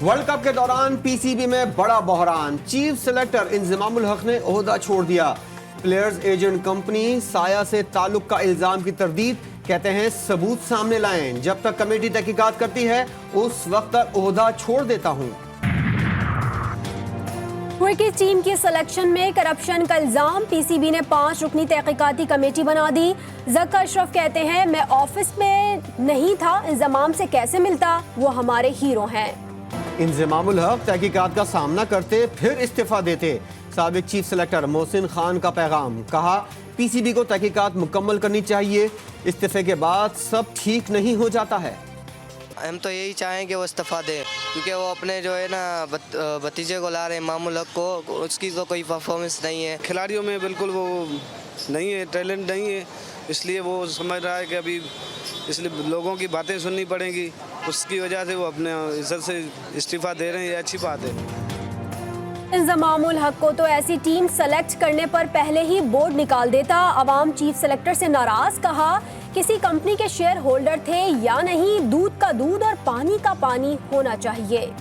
World cup के दौरान PCB में बड़ा बहरान, चीफ सेलेक्टर इंजमामुल हक ने ओहदा छोड़ दिया। प्लेयर्स एजेंट कंपनी साया से ताल्लुक का इल्जाम की तरदीद, कहते हैं सबूत सामने लाएं, जब तक कमेटी तहकीकात करती है उस वक्त तक ओहदा छोड़ देता हूं। क्रिकेट टीम की सिलेक्शन में करप्शन का इल्जाम, पीसीबी ने 5 रुकनी तहकीकाती कमेटी बना दी। ज़कर अशरफ कहते हैं मैं ऑफिस में नहीं था, इंजमाम से कैसे मिलता, वो हमारे हीरो हैं। इंजमामुल हक तहकीकात का सामना करते फिर इस्तीफा देते। साबिक चीफ सेलेक्टर मोहसिन खान का पैगाम, कहा पीसीबी को तहकीकात मुकम्मल करनी चाहिए, इस्तीफे के बाद सब ठीक नहीं हो जाता है। हम तो यही चाहें कि वो इस्तीफा दें, क्योंकि वो अपने जो है ना भतीजे को ला रहे हैं मामूल हक को, उसकी तो कोई परफॉर्मेंस नहीं है। खिलाड़ियों में बिल्कुल वो नहीं है, टैलेंट नहीं है, इसलिए वो समझ रहा है कि अभी इसलिए लोगों की बातें सुननी पड़ेंगी, उसकी वजह से वो अपने इज्जत से इस्तीफा दे रहे हैं। ये अच्छी बात है। इंजमामुल हक को तो ऐसी टीम सेलेक्ट करने पर पहले ही बोर्ड निकाल देता। अवाम चीफ सेलेक्टर से नाराज, कहा किसी कंपनी के शेयर होल्डर थे या नहीं, दूध का दूध और पानी का पानी होना चाहिए।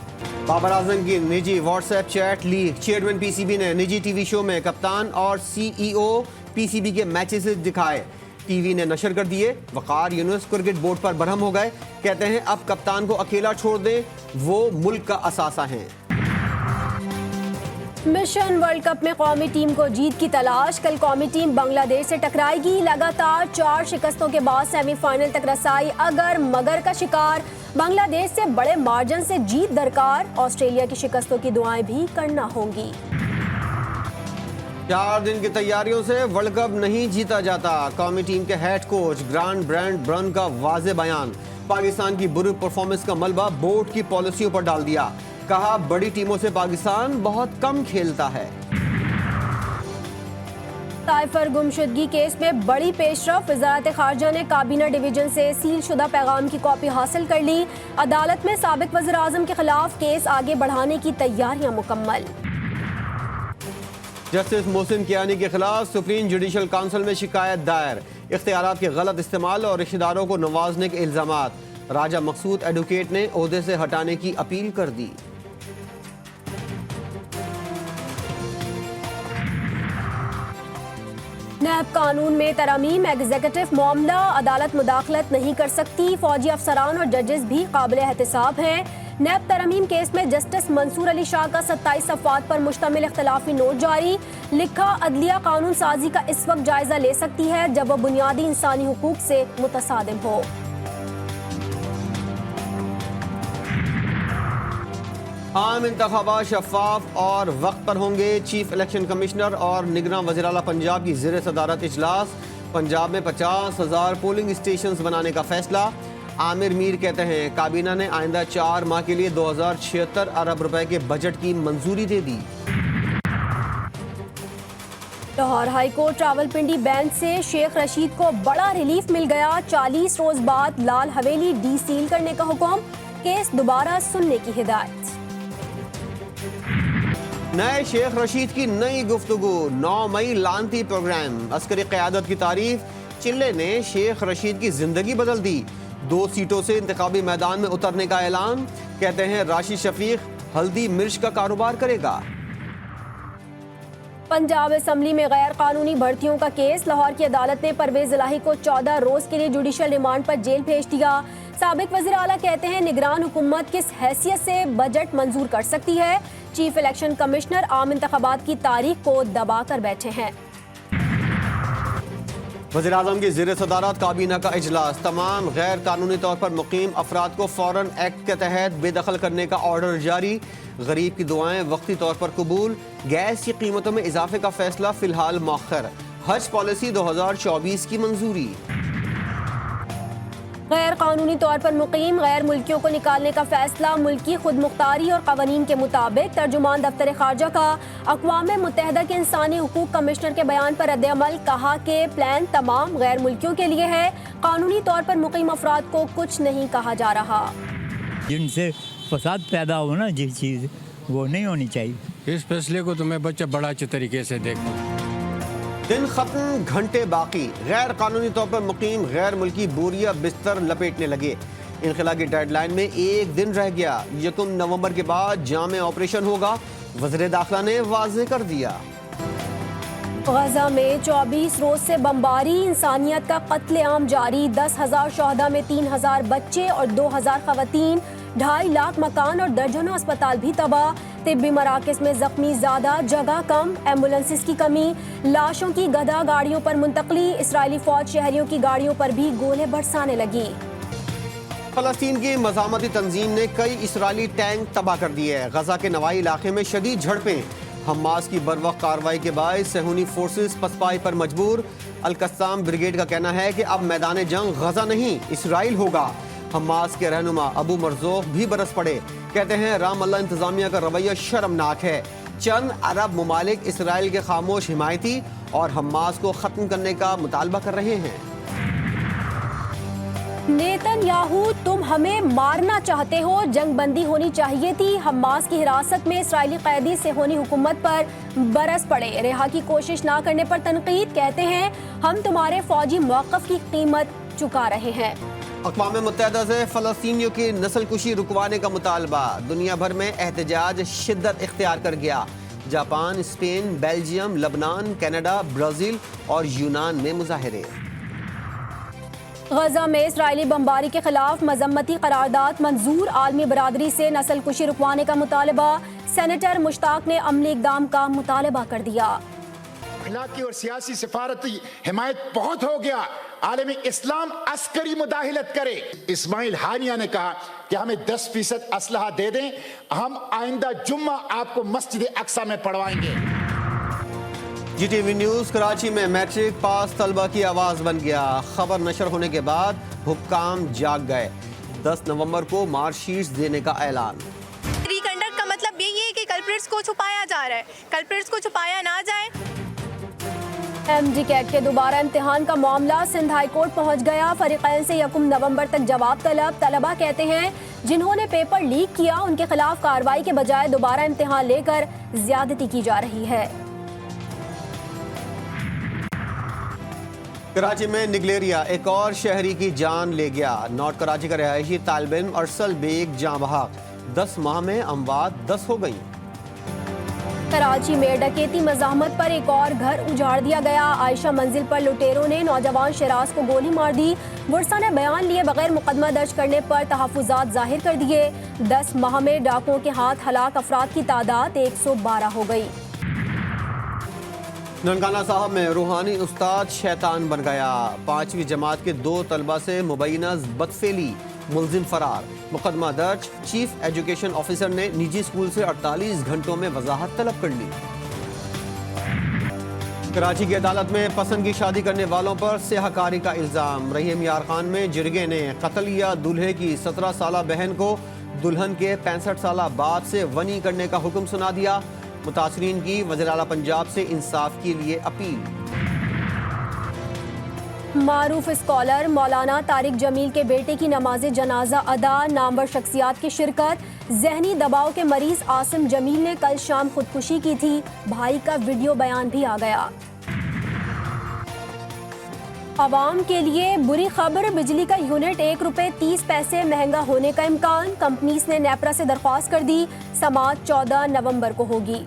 बाबर आजम की निजी WhatsApp chat leak, chairman PCB ने निजी टीवी शो में कप्तान और सीईओ पीसीबी के मैचेस दिखाए, टीवी ने नशर कर दिए। वकार यूनुस क्रिकेट बोर्ड पर बरहम हो गए, कहते हैं अब कप्तान को अकेला छोड़ दें, वो मुल्क का असासा है। मिशन वर्ल्ड कप में कौमी टीम को जीत की तलाश, कल कौमी टीम बांग्लादेश से टकराएगी। लगातार 4 शिकस्तों के बाद सेमीफाइनल तक रसाई अगर मगर का शिकार, बांग्लादेश से बड़े मार्जिन से जीत दरकार, ऑस्ट्रेलिया की शिकस्तों की दुआएं भी करना होंगी। 4 दिन की तैयारियों से वर्ल्ड कप नहीं जीता जाता, कौमी टीम के हेड कोच ग्रांड ब्रांड ब्रन का वाज़े बयान। पाकिस्तान की बुरी परफॉर्मेंस का मलबा बोर्ड की पॉलिसियों पर डाल दिया, कहा बड़ी टीमों से पाकिस्तान बहुत कम खेलता है। साइफर गुमशुदगी केस में बड़ी पेशरफ, वजारत खारजा ने काबीना डिवीजन से सील शुदा पैगाम की कॉपी हासिल कर ली। अदालत में साबिक वज़ीर आज़म के खिलाफ केस आगे बढ़ाने की तैयारियां मुकम्मल। जस्टिस मोहसिन कियानी के खिलाफ सुप्रीम जुडिशल काउंसिल में शिकायत दायर, इख्तियारात के गलत इस्तेमाल और रिश्तेदारों को नवाजने के इल्जामात, राजा मकसूद एडवोकेट ने ओहदे से हटाने की अपील कर दी। नैब कानून में तरमीम, एग्जीक्यूटिव मामला, अदालत मुदाखलत नहीं कर सकती, फौजी अफसरान और जजेस भी काबिल एहतसाब हैं। नैब तरमीम केस में जस्टिस मंसूर अली शाह का 27 सफ़ात पर मुश्तमिल इख्तलाफी नोट जारी, लिखा अदलिया कानून साजी का इस वक्त जायजा ले सकती है जब वह बुनियादी इंसानी हुकूक से मुतसादिम हो। आम इंतखाबात शफाफ और वक्त पर होंगे, चीफ इलेक्शन कमिश्नर और निगरान वज़ीर आला पंजाब की ज़ेर सदारत इजलास। पंजाब में 50,000 पोलिंग स्टेशन बनाने का फैसला। आमिर मीर कहते हैं काबीना ने आइंदा 4 माह के लिए 2076 अरब रुपए के बजट की मंजूरी दे दी। लाहौर हाईकोर्ट रावलपिंडी बैंच से शेख रशीद को बड़ा रिलीफ मिल गया, 40 रोज बाद लाल हवेली डी सील करने का हुक्म, केस दोबारा सुनने की हिदायत। नए शेख रशीद की नई गुफ्तगू, 9 मई लानती प्रोग्राम, अस्करी क़यादत की तारीफ, चिल्ले ने शेख रशीद की जिंदगी बदल दी, 2 सीटों से इंतखाबी मैदान में उतरने का ऐलान, कहते हैं राशिद शफीक हल्दी मिर्च का कारोबार करेगा। पंजाब असम्बली में गैर कानूनी भर्तियों का केस, लाहौर की अदालत ने परवेज इलाही को 14 रोज के लिए जुडिशल रिमांड पर जेल भेज दिया। साबिक वज़ीर आला कहते हैं निगरान हुकूमत किस हैसियत से बजट मंजूर कर सकती है, चीफ इलेक्शन कमिश्नर आम इंतखाबात की तारीख को दबा कर बैठे हैं। वज़ीर आज़म की ज़ेर सदारत काबीना का इजलास, तमाम गैर कानूनी तौर पर मुकीम अफराद को फ़ौरन एक्ट के तहत बेदखल करने का ऑर्डर जारी, गरीब की दुआएं वक्ती तौर पर कबूल, गैस की कीमतों में इजाफे का फैसला फिलहाल मौखर, हज पॉलिसी 2024 की मंजूरी। गैर कानूनी तौर पर मुकीम गैर मुल्कियों को निकालने का फैसला, मुल्की खुद मुख्तारी और कवानीन के मुताबिक, तर्जुमान दफ्तर खारजा का अक़वाम मुत्तहिदा के इंसानी हुकूक कमिश्नर के बयान पर रद्द-ए-अमल, कहा कि प्लान तमाम गैर मुल्कियों के लिए है, कानूनी तौर पर मुकीम अफराद को कुछ नहीं कहा जा रहा। जिनसे फसाद पैदा हो ना, जिस चीज़ वो नहीं होनी चाहिए। इस फैसले को तो मैं बच्चा बड़ा अच्छे तरीके से देखता हूँ। दिन खत्म, घंटे बाकी, गैर कानूनी तौर पर मुकीम गैर मुल्की बोरिया बिस्तर लपेटने लगे। इनखला की डेडलाइन में एक दिन रह गया। 1 नवंबर के बाद जामे ऑपरेशन होगा, वज़ीर दाखिला ने वाज़ेह कर दिया। गजा में 24 रोज से बमबारी, इंसानियत का कत्लेआम जारी। 10,000 शहदा में 3,000 बच्चे और 2,000 खवातीन, 2.5 लाख मकान और दर्जनों अस्पताल भी तबाह। तिब्बी मराकज़ में जख्मी ज्यादा, जगह कम, एम्बुलेंसेस की कमी, लाशों की गधा गाड़ियों पर मुंतकली। इसराइली फौज शहरियों की गाड़ियों पर भी गोले बरसाने लगी। फलस्तीन की मज़ामती तंजीम ने कई इसराइली टैंक तबाह कर दिए। गजा के नवाई इलाके में शदीद झड़पें। हमास की बरवक्त कार्रवाई के बाद सहूनी फोर्सेस पसपाई पर मजबूर। अल-कस्साम ब्रिगेड का कहना है कि अब मैदान जंग गजा नहीं इसराइल होगा। हमास के रहनुमा अबू मरजोक भी बरस पड़े, कहते हैं राम अल्लाह इंतजामिया का रवैया शर्मनाक है। चंद अरब ममालिक इसराइल के खामोश हिमायती और हमास को ख़त्म करने का मुतालबा कर रहे हैं। नेतन्याहू, तुम हमें मारना चाहते हो, जंग बंदी होनी चाहिए थी। हमास की हिरासत में इसराइली कैदी सेहोनी हुकूमत पर बरस पड़े, रिहा की कोशिश ना करने पर तनकीद। कहते हैं हम तुम्हारे फौजी मौक़िफ़ की कीमत चुका रहे हैं। अक़वाम मुत्तहिदा से फ़लस्तीनियों की नस्लकुशी रुकवाने का मुतालबा। दुनिया भर में एहतजाज शिद्दत इख्तियार कर गया। जापान, स्पेन, बेल्जियम, लबनान, कनाडा, ब्राज़ील और यूनान में मुजाहिरे। गजा में इसराइली बमबारी के खिलाफ मजम्मती करारदाद मंजूर। आलमी बरादरी से नस्ल कुशी रुकवाने का मुतालबा। सेनेटर मुश्ताक ने अमली इक़दाम का मुतालबा कर दिया। अखलाकी और सियासी सिफारती हिमायत बहुत हो गया, आलमी इस्लाम अस्करी मुदाहिलत करे। इस्माइल हानिया ने कहा कि हमें 10% असलहा दे दें, हम आइंदा जुम्मा आपको मस्जिद अक्सा में पढ़वाएंगे। GTV न्यूज़ कराची में मैट्रिक पास तलबा की आवाज़ बन गया। खबर नशर होने के बाद हुक्काम जाग गए। 10 नवंबर को मार्कशीट्स देने का ऐलान। रिकंडक्ट का मतलब यही है कि कल्प्रिट्स को छुपाया जा रहा है, कल्प्रिट्स को छुपाया ना जाए। MG कैट के दोबारा इम्तिहान का मामला सिंध हाई कोर्ट पहुंच गया। फरीकैन से 1 नवंबर तक जवाब तलब। तलबा कहते हैं जिन्होंने पेपर लीक किया उनके खिलाफ कार्रवाई के बजाय दोबारा इम्तिहान लेकर ज्यादती की जा रही है। कराची में निगलेरिया एक और शहरी की जान ले गया। नॉर्थ कराची का रहायशी तालिब इल्म अरसल बेग जाँ बहक। 10 माह में अमवात 10 हो गई। कराची में डकैती मज़ाहमत पर एक और घर उजाड़ दिया गया। आयशा मंजिल पर लुटेरों ने नौजवान शराज को गोली मार दी। वर्षा ने बयान लिए बगैर मुकदमा दर्ज करने पर तहफ़्फ़ुज़ात जाहिर कर दिए। 10 माह में डाकुओं के हाथ हलाक अफराद की तादाद 112 हो गई। ननकाना साहब में रूहानी उस्ताद शैतान बन गया। 5वीं जमात के 2 तलबा से मुबैना बदफेली, मुलजिम फरार। मुकदमा दर्ज। चीफ एजुकेशन ऑफिसर ने निजी स्कूल से 48 घंटों में वजाहत तलब कर ली। कराची की अदालत में पसंद की शादी करने वालों पर स्याहकारी का इल्ज़ाम। रहीम यार खान में जिरगे ने कत्ल या दूल्हे की 17 साला बहन को दुल्हन के 65 साला बाप से वनी करने का हुक्म सुना दिया। मुतासरीन की वज़ीर आला पंजाब से इंसाफ के लिए अपील। मारूफ स्कॉलर मौलाना तारिक जमील के बेटे की नमाज जनाजा अदा। नामवर शख्सियात की शिरकत। जहनी दबाव के मरीज आसिम जमील ने कल शाम खुदकुशी की थी। भाई का वीडियो बयान भी आ गया। आवाम के लिए बुरी खबर, बिजली का यूनिट 1 रुपए 30 पैसे महंगा होने का इम्कान। कंपनीज ने नेपरा से दरख्वास्त कर दी। समाअत 14 नवंबर को होगी।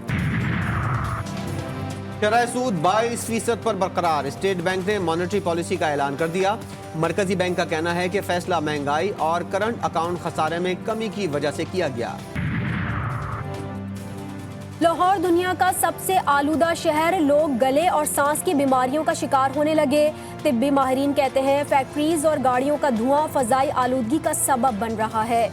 शरह सूद 22% पर बरकरार। स्टेट बैंक ने मॉनेटरी पॉलिसी का ऐलान कर दिया। मरकजी बैंक का कहना है कि फैसला महंगाई और करंट अकाउंट खसारे में कमी की वजह से किया गया। लाहौर दुनिया का सबसे आलूदा शहर। लोग गले और सांस की बीमारियों का शिकार होने लगे। तिब्बी माहिरीन कहते हैं फैक्ट्रीज और गाड़ियों का धुआं फजाई आलूदगी का सबब बन रहा है।